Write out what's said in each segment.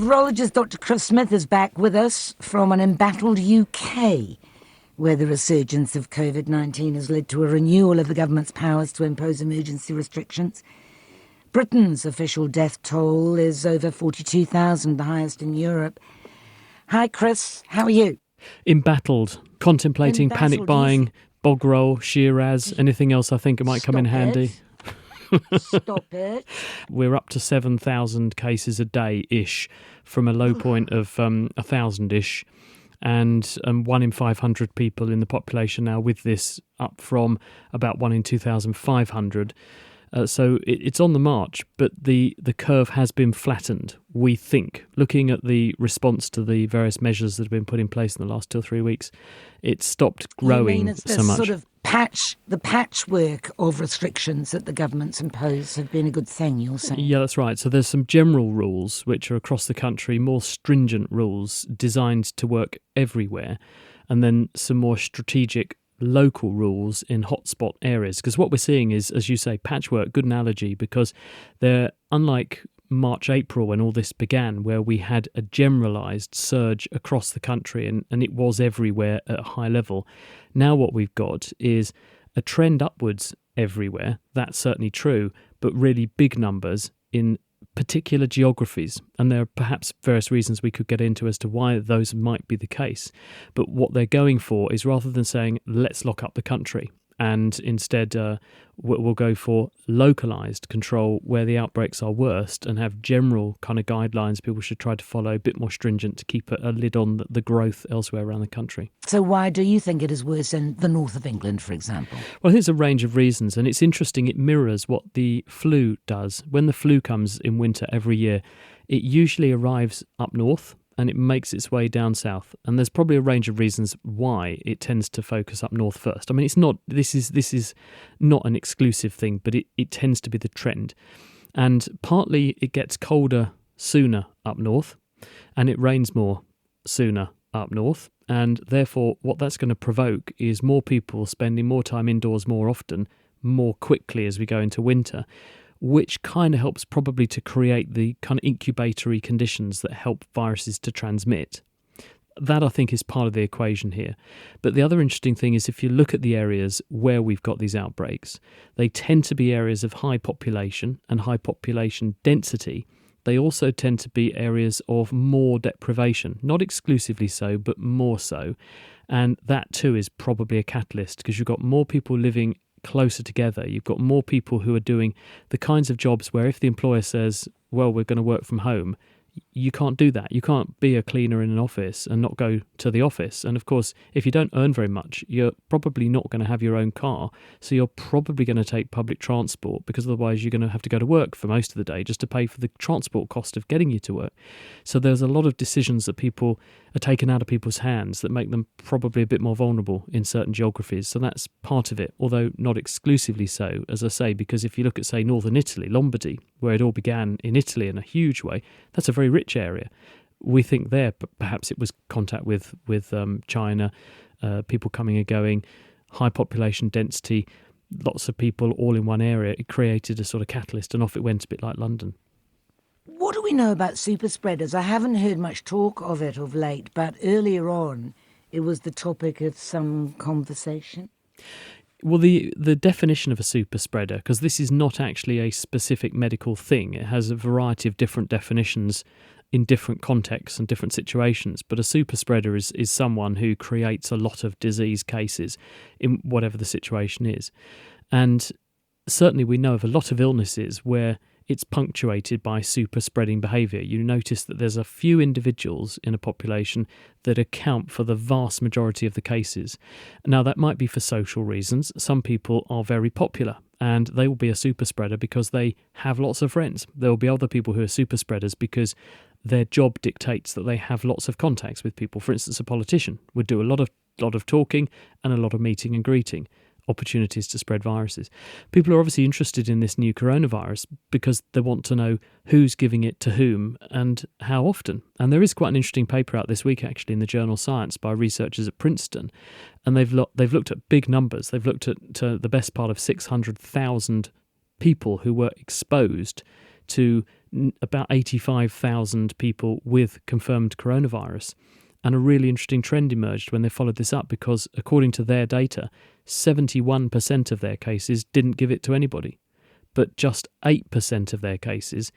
Virologist Dr. Chris Smith is back with us from an embattled UK, where the resurgence of Covid-19 has led to a renewal of the government's powers to impose emergency restrictions. Britain's official death toll is over 42,000, the highest in Europe. Hi, Chris. How are you? Embattled, contemplating panic buying, bog roll, Shiraz, anything else I think it might come in handy. Stop it. We're up to 7,000 cases a day-ish from a low point of 1,000-ish, and 1 in 500 people in the population now with this, up from about 1 in 2,500. So it's on the march, but the curve has been flattened, we think. Looking at the response to the various measures that have been put in place in the last 2 or 3 weeks, it's stopped growing so much. Sort of the patchwork of restrictions that the government's imposed have been a good thing, you're saying? Yeah, that's right. So there's some general rules which are across the country, more stringent rules designed to work everywhere, and then some more strategic local rules in hotspot areas. Because what we're seeing is, as you say, patchwork, good analogy, because they're unlike March, April, when all this began, where we had a generalised surge across the country and it was everywhere at a high level. Now what we've got is a trend upwards everywhere. That's certainly true, but really big numbers in particular geographies, and there are perhaps various reasons we could get into as to why those might be the case. But what they're going for is, rather than saying let's lock up the country, and instead we'll go for localised control where the outbreaks are worst and have general kind of guidelines people should try to follow, a bit more stringent to keep a lid on the growth elsewhere around the country. So why do you think it is worse in the north of England, for example? Well, I think it's a range of reasons, and it's interesting. It mirrors what the flu does. When the flu comes in winter every year, it usually arrives up north and it makes its way down south. And there's probably a range of reasons why it tends to focus up north first. I mean, it's not. This is not an exclusive thing, but it tends to be the trend. And partly it gets colder sooner up north, and it rains more sooner up north. And therefore, what that's going to provoke is more people spending more time indoors more often, more quickly as we go into winter, which kind of helps probably to create the kind of incubatory conditions that help viruses to transmit. That, I think, is part of the equation here. But the other interesting thing is, if you look at the areas where we've got these outbreaks, they tend to be areas of high population and high population density. They also tend to be areas of more deprivation, not exclusively so, but more so. And that too is probably a catalyst, because you've got more people living closer together. You've got more people who are doing the kinds of jobs where if the employer says, well, we're going to work from home, you can't do that. You can't be a cleaner in an office and not go to the office. And of course, if you don't earn very much, you're probably not going to have your own car. So you're probably going to take public transport, because otherwise you're going to have to go to work for most of the day just to pay for the transport cost of getting you to work. So there's a lot of decisions that people are taken out of people's hands that make them probably a bit more vulnerable in certain geographies. So that's part of it, although not exclusively so, as I say, because if you look at, say, northern Italy, Lombardy, where it all began in Italy in a huge way, that's a very rich area. We think there perhaps it was contact with China, people coming and going, high population density, lots of people all in one area. It created a sort of catalyst, and off it went, a bit like London. What do we know about super spreaders? I haven't heard much talk of it of late, but earlier on it was the topic of some conversation. Well, the definition of a super spreader, because this is not actually a specific medical thing, it has a variety of different definitions in different contexts and different situations, but a super spreader is someone who creates a lot of disease cases in whatever the situation is. And certainly we know of a lot of illnesses where it's punctuated by super spreading behaviour. You notice that there's a few individuals in a population that account for the vast majority of the cases. Now, that might be for social reasons. Some people are very popular and they will be a super spreader because they have lots of friends. There will be other people who are super spreaders because their job dictates that they have lots of contacts with people. For instance, a politician would do a lot of talking and a lot of meeting and greeting. Opportunities to spread viruses. People are obviously interested in this new coronavirus because they want to know who's giving it to whom and how often. And there is quite an interesting paper out this week, actually, in the journal Science by researchers at Princeton, and they've looked at big numbers. They've looked at the best part of 600,000 people who were exposed to about 85,000 people with confirmed coronavirus. And a really interesting trend emerged when they followed this up, because according to their data, 71% of their cases didn't give it to anybody, but just 8% of their cases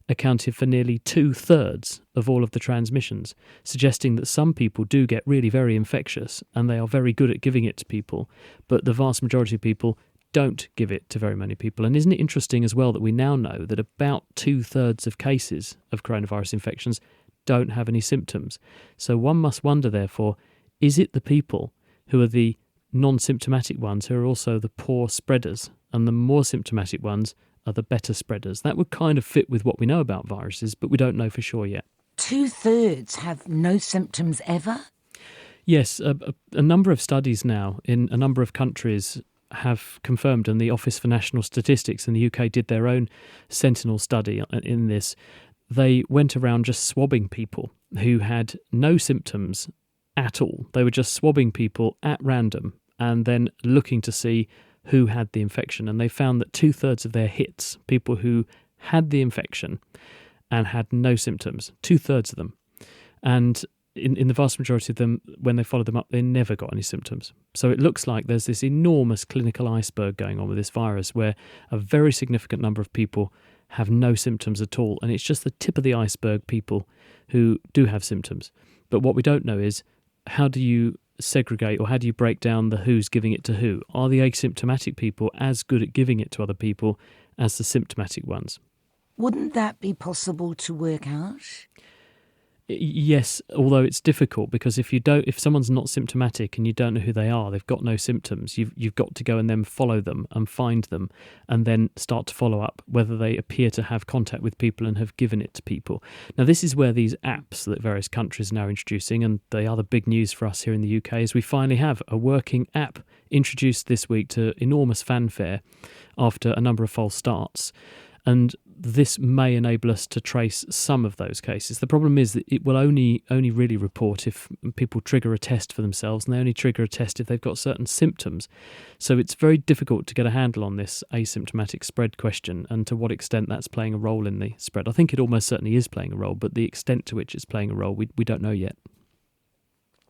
accounted for nearly 2/3 of all of the transmissions, suggesting that some people do get really very infectious and they are very good at giving it to people, but the vast majority of people don't give it to very many people. And isn't it interesting as well that we now know that about 2/3 of cases of coronavirus infections don't have any symptoms? So one must wonder, therefore, is it the people who are the non-symptomatic ones who are also the poor spreaders, and the more symptomatic ones are the better spreaders? That would kind of fit with what we know about viruses, but we don't know for sure yet. 2/3 have no symptoms ever? Yes, a number of studies now in a number of countries have confirmed, and the Office for National Statistics in the UK did their own Sentinel study in this. They went around just swabbing people who had no symptoms at all. They were just swabbing people at random and then looking to see who had the infection. And they found that 2/3 of their hits, people who had the infection and had no symptoms, 2/3 of them. And in the vast majority of them, when they followed them up, they never got any symptoms. So it looks like there's this enormous clinical iceberg going on with this virus, where a very significant number of people have no symptoms at all. And it's just the tip of the iceberg, people who do have symptoms. But what we don't know is, how do you segregate, or how do you break down the who's giving it to who? Are the asymptomatic people as good at giving it to other people as the symptomatic ones? Wouldn't that be possible to work out? Yes, although it's difficult, because if someone's not symptomatic and you don't know who they are, they've got no symptoms, you've got to go and then follow them and find them, and then start to follow up whether they appear to have contact with people and have given it to people. Now, this is where these apps that various countries are now introducing, and the other big news for us here in the UK is we finally have a working app introduced this week to enormous fanfare after a number of false starts. And this may enable us to trace some of those cases. The problem is that it will only really report if people trigger a test for themselves, and they only trigger a test if they've got certain symptoms. So it's very difficult to get a handle on this asymptomatic spread question, and to what extent that's playing a role in the spread. I think it almost certainly is playing a role, but the extent to which it's playing a role, we don't know yet.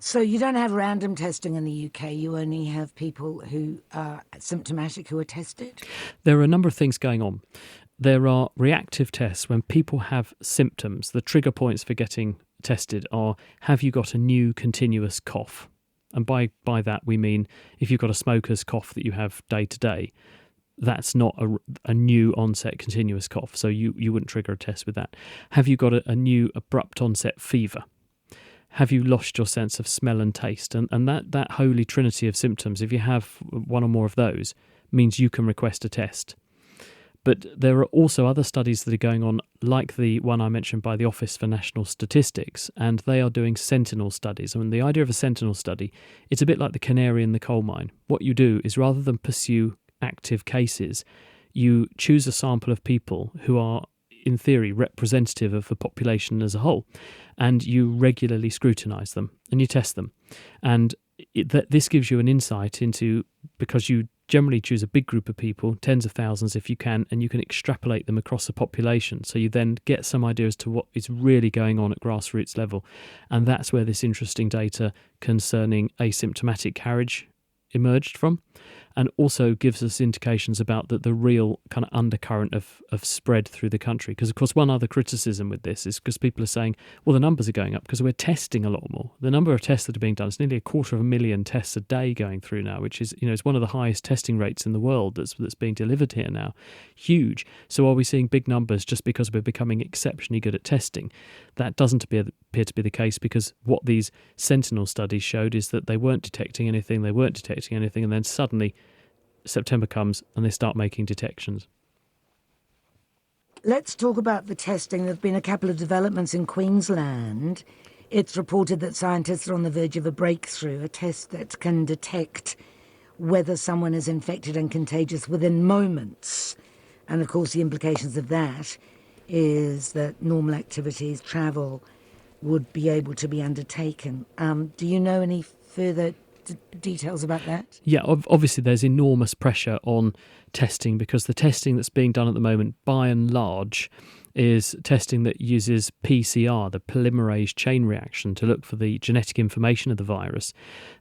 So you don't have random testing in the UK, you only have people who are symptomatic who are tested? There are a number of things going on. There are reactive tests when people have symptoms. The trigger points for getting tested are, have you got a new continuous cough? And by that we mean, if you've got a smoker's cough that you have day to day, that's not a new onset continuous cough, so you wouldn't trigger a test with that. Have you got a new abrupt onset fever? Have you lost your sense of smell and taste? And that holy trinity of symptoms, if you have one or more of those, means you can request a test. But there are also other studies that are going on, like the one I mentioned by the Office for National Statistics, and they are doing sentinel studies. I mean, the idea of a sentinel study, it's a bit like the canary in the coal mine. What you do is, rather than pursue active cases, you choose a sample of people who are, in theory, representative of the population as a whole, and you regularly scrutinise them and you test them. And this gives you an insight into, because you generally choose a big group of people, tens of thousands if you can, and you can extrapolate them across a population. So you then get some idea as to what is really going on at grassroots level. And that's where this interesting data concerning asymptomatic carriage emerged from, and also gives us indications about the real kind of undercurrent of spread through the country. Because, of course, one other criticism with this is because people are saying, well, the numbers are going up because we're testing a lot more. The number of tests that are being done is nearly 250,000 tests a day going through now, which is, it's one of the highest testing rates in the world that's being delivered here now. Huge. So are we seeing big numbers just because we're becoming exceptionally good at testing? That doesn't appear to be the case, because what these Sentinel studies showed is that they weren't detecting anything, and then suddenly September comes and they start making detections. Let's talk about the testing. There have been a couple of developments in Queensland. It's reported that scientists are on the verge of a breakthrough, a test that can detect whether someone is infected and contagious within moments. And of course the implications of that is that normal activities, travel, would be able to be undertaken. Do you know any further details about that? Yeah, obviously there's enormous pressure on testing, because the testing that's being done at the moment, by and large, is testing that uses PCR, the polymerase chain reaction, to look for the genetic information of the virus.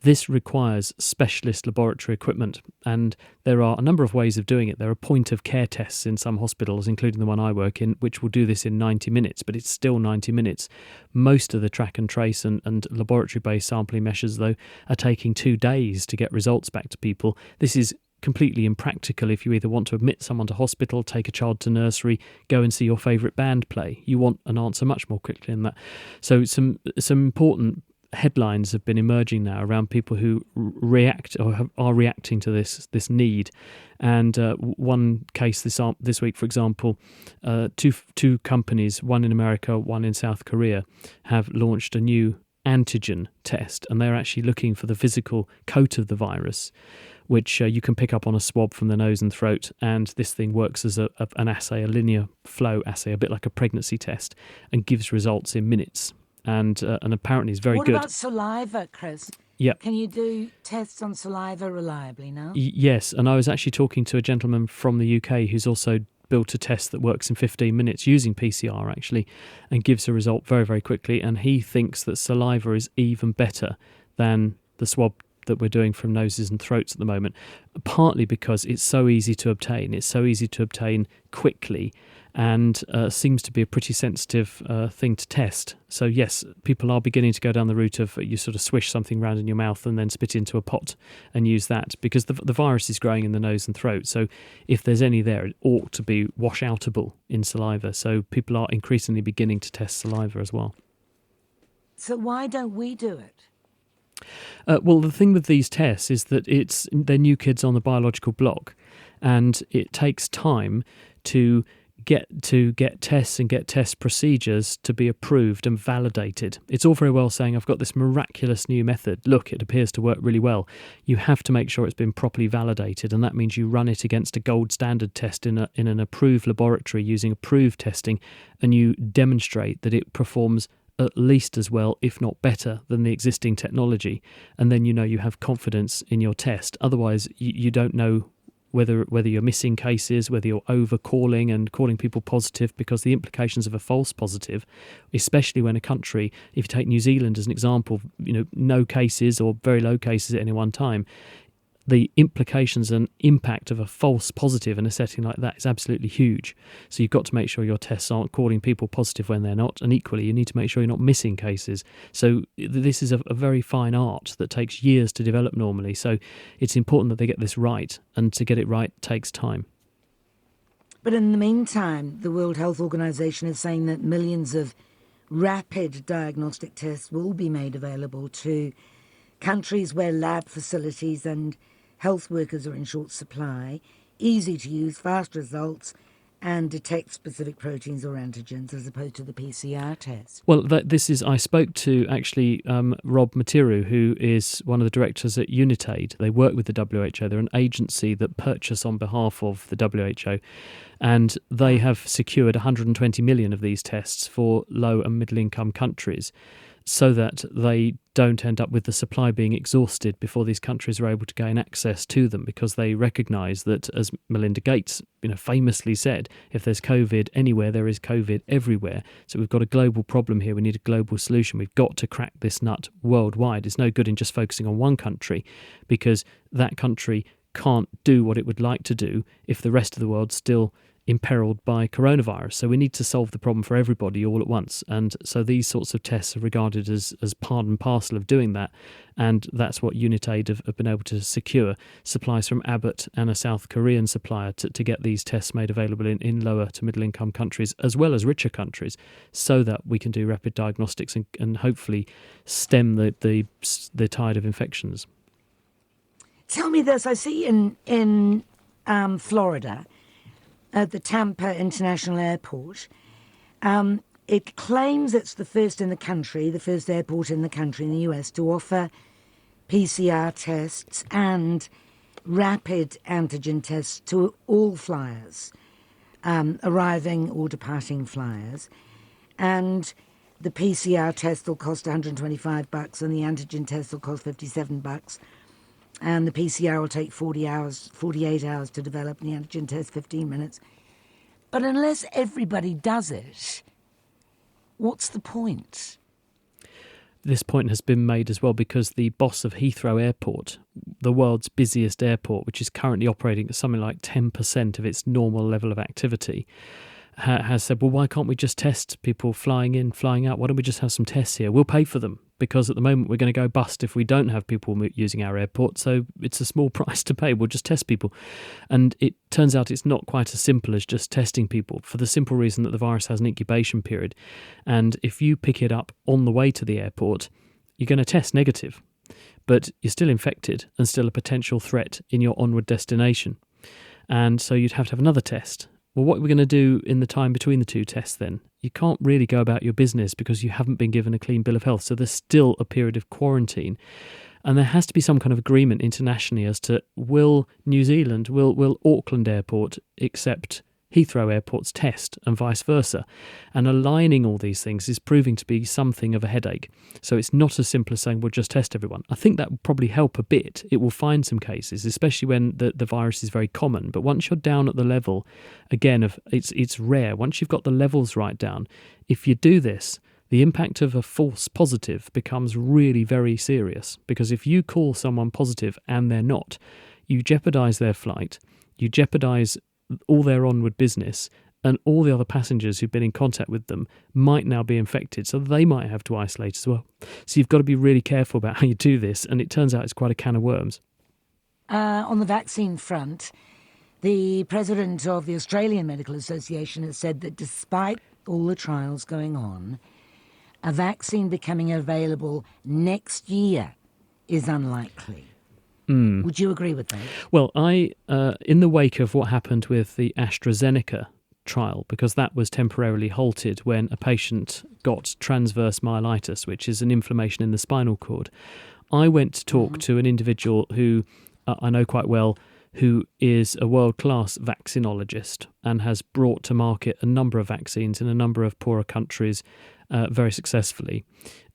This requires specialist laboratory equipment, and there are a number of ways of doing it. There are point-of-care tests in some hospitals, including the one I work in, which will do this in 90 minutes, but it's still 90 minutes. Most of the track and trace and laboratory-based sampling measures, though, are taking 2 days to get results back to people. This is completely impractical if you either want to admit someone to hospital, take a child to nursery, go and see your favourite band play. You want an answer much more quickly than that. So some important headlines have been emerging now around people who react or are reacting to this need. And one case this week, for example, two companies, one in America, one in South Korea, have launched a new antigen test, and they're actually looking for the physical coat of the virus, which you can pick up on a swab from the nose and throat, and this thing works as an assay, a linear flow assay, a bit like a pregnancy test, and gives results in minutes. And apparently is very good. What about saliva, Chris? Yeah. Can you do tests on saliva reliably now? Yes, and I was actually talking to a gentleman from the UK who's also built a test that works in 15 minutes using PCR, actually, and gives a result very, very quickly. And he thinks that saliva is even better than the swab that we're doing from noses and throats at the moment, partly because it's so easy to obtain. It's so easy to obtain quickly, and seems to be a pretty sensitive thing to test. So yes, people are beginning to go down the route of you sort of swish something around in your mouth and then spit into a pot and use that, because the virus is growing in the nose and throat. So if there's any there, it ought to be wash-outable in saliva. So people are increasingly beginning to test saliva as well. So why don't we do it? Well, the thing with these tests is that they're new kids on the biological block, and it takes time to get tests and get test procedures to be approved and validated. It's all very well saying, I've got this miraculous new method. Look, it appears to work really well. You have to make sure it's been properly validated, and that means you run it against a gold standard test in an approved laboratory using approved testing, and you demonstrate that it performs at least as well, if not better, than the existing technology. And then you have confidence in your test. Otherwise, you don't know whether you're missing cases, whether you're over-calling and calling people positive, because the implications of a false positive, especially when a country, if you take New Zealand as an example, no cases or very low cases at any one time, the implications and impact of a false positive in a setting like that is absolutely huge. So you've got to make sure your tests aren't calling people positive when they're not, and equally you need to make sure you're not missing cases. So this is a very fine art that takes years to develop normally. So it's important that they get this right, and to get it right takes time. But in the meantime, the World Health Organization is saying that millions of rapid diagnostic tests will be made available to countries where lab facilities and health workers are in short supply, easy to use, fast results, and detect specific proteins or antigens as opposed to the PCR test. Well, I spoke to actually Rob Matiru, who is one of the directors at Unitaid. They work with the WHO. They're an agency that purchase on behalf of the WHO, and they have secured 120 million of these tests for low and middle income countries, so that they don't end up with the supply being exhausted before these countries are able to gain access to them, because they recognise that, as Melinda Gates famously said, if there's COVID anywhere, there is COVID everywhere. So we've got a global problem here. We need a global solution. We've got to crack this nut worldwide. It's no good in just focusing on one country, because that country can't do what it would like to do if the rest of the world's still imperiled by coronavirus. So we need to solve the problem for everybody all at once. And so these sorts of tests are regarded as part and parcel of doing that. And that's what Unitaid have been able to secure supplies from Abbott and a South Korean supplier to get these tests made available in lower to middle income countries as well as richer countries, so that we can do rapid diagnostics and hopefully stem the tide of infections. Tell me this. I see in Florida, at the Tampa International Airport, it claims it's the first in the country, the first airport in the country in the US to offer PCR tests and rapid antigen tests to all flyers, arriving or departing flyers. And the PCR test will cost $125 and the antigen test will cost $57. And the PCR will take 48 hours to develop, and the antigen test 15 minutes. But unless everybody does it, what's the point? This point has been made as well because the boss of Heathrow Airport, the world's busiest airport, which is currently operating at something like 10% of its normal level of activity, has said, well, why can't we just test people flying in, flying out? Why don't we just have some tests here? We'll pay for them because at the moment we're going to go bust if we don't have people using our airport. So it's a small price to pay. We'll just test people. And it turns out it's not quite as simple as just testing people, for the simple reason that the virus has an incubation period. And if you pick it up on the way to the airport, you're going to test negative, but you're still infected and still a potential threat in your onward destination. And so you'd have to have another test. Well, what are we going to do in the time between the two tests then? You can't really go about your business because you haven't been given a clean bill of health. So there's still a period of quarantine. And there has to be some kind of agreement internationally as to will New Zealand, will Auckland Airport accept Heathrow Airport's test and vice versa. And aligning all these things is proving to be something of a headache. So it's not as simple as saying we'll just test everyone. I think that will probably help a bit. It will find some cases, especially when the virus is very common. But once you're down at the level, again, of it's rare. Once you've got the levels right down, if you do this, the impact of a false positive becomes really very serious. Because if you call someone positive and they're not, you jeopardise their flight, you jeopardise all their onward business, and all the other passengers who've been in contact with them might now be infected, so they might have to isolate as well. So you've got to be really careful about how you do this, and it turns out it's quite a can of worms. On the vaccine front, the president of the Australian Medical Association has said that despite all the trials going on, a vaccine becoming available next year is unlikely. Would you agree with that? Well, in the wake of what happened with the AstraZeneca trial, because that was temporarily halted when a patient got transverse myelitis, which is an inflammation in the spinal cord, I went to talk to an individual who I know quite well, who is a world-class vaccinologist and has brought to market a number of vaccines in a number of poorer countries very successfully.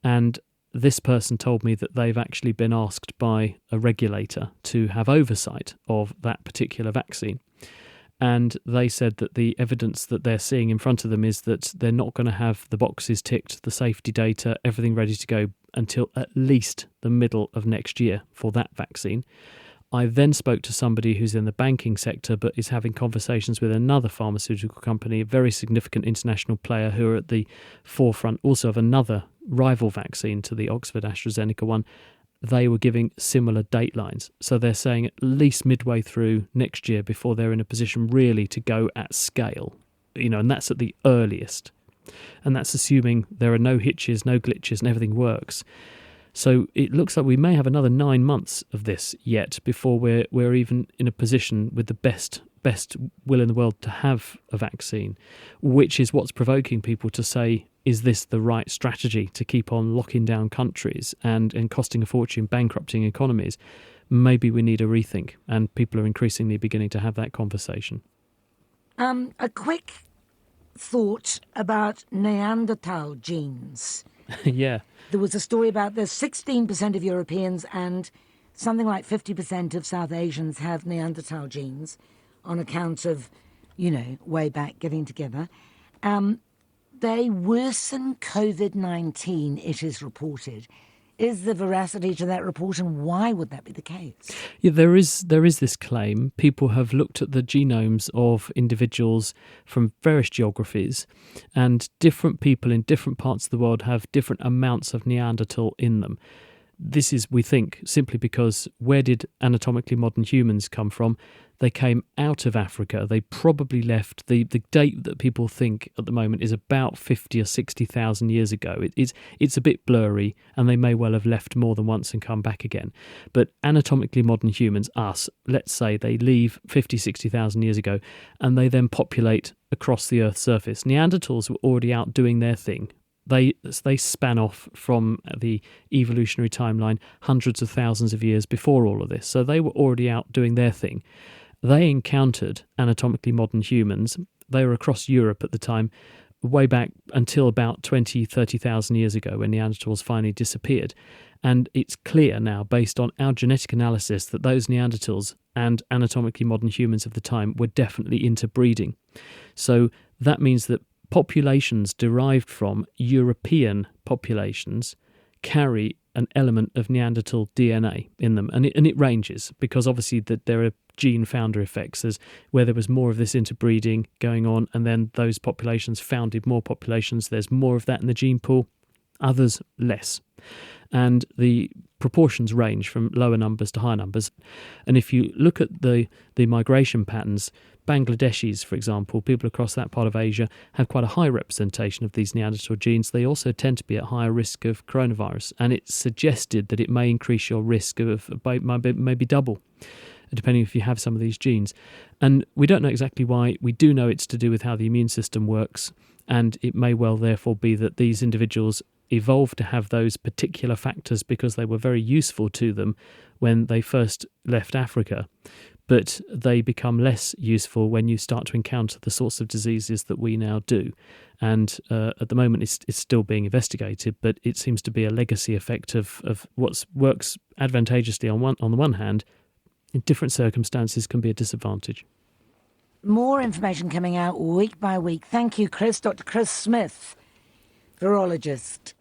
And this person told me that they've actually been asked by a regulator to have oversight of that particular vaccine. And they said that the evidence that they're seeing in front of them is that they're not going to have the boxes ticked, the safety data, everything ready to go until at least the middle of next year for that vaccine. I then spoke to somebody who's in the banking sector but is having conversations with another pharmaceutical company, a very significant international player who are at the forefront also of another rival vaccine to the Oxford AstraZeneca one. They were giving similar datelines. So they're saying at least midway through next year before they're in a position really to go at scale, and that's at the earliest. And that's assuming there are no hitches, no glitches, and everything works. So it looks like we may have another 9 months of this yet before we're even in a position with the best will in the world to have a vaccine, which is what's provoking people to say, is this the right strategy to keep on locking down countries and costing a fortune, bankrupting economies? Maybe we need a rethink, and people are increasingly beginning to have that conversation. A quick thought about Neanderthal genes. Yeah. There was a story about there's 16% of Europeans and something like 50% of South Asians have Neanderthal genes on account of, way back getting together. They worsen COVID-19, it is reported. Is there veracity to that report, and why would that be the case? Yeah, there is this claim. People have looked at the genomes of individuals from various geographies, and different people in different parts of the world have different amounts of Neanderthal in them. This is, we think, simply because where did anatomically modern humans come from? They came out of Africa. They probably left. The date that people think at the moment is about 50 or 60,000 years ago. It's a bit blurry, and they may well have left more than once and come back again. But anatomically modern humans, us, let's say they leave 50, 60,000 years ago, and they then populate across the Earth's surface. Neanderthals were already out doing their thing. They span off from the evolutionary timeline hundreds of thousands of years before all of this. So they were already out doing their thing. They encountered anatomically modern humans. They were across Europe at the time. way back until about 20, 30,000 years ago when Neanderthals finally disappeared. And it's clear now, based on our genetic analysis, that those Neanderthals and anatomically modern humans of the time were definitely interbreeding. So that means that populations derived from European populations carry an element of Neanderthal DNA in them, and it ranges, because obviously that there are gene founder effects, as where there was more of this interbreeding going on, and then those populations founded more populations. There's more of that in the gene pool, others less, and the proportions range from lower numbers to higher numbers. And if you look at the migration patterns, Bangladeshis, for example, people across that part of Asia have quite a high representation of these Neanderthal genes. They also tend to be at higher risk of coronavirus, and it's suggested that it may increase your risk of maybe double, depending if you have some of these genes. And we don't know exactly why. We do know it's to do with how the immune system works, and it may well therefore be that these individuals evolved to have those particular factors because they were very useful to them when they first left Africa. But they become less useful when you start to encounter the sorts of diseases that we now do. And at the moment, it's still being investigated, but it seems to be a legacy effect of what works advantageously on the one hand, in different circumstances can be a disadvantage. More information coming out week by week. Thank you, Chris. Dr. Chris Smith, virologist.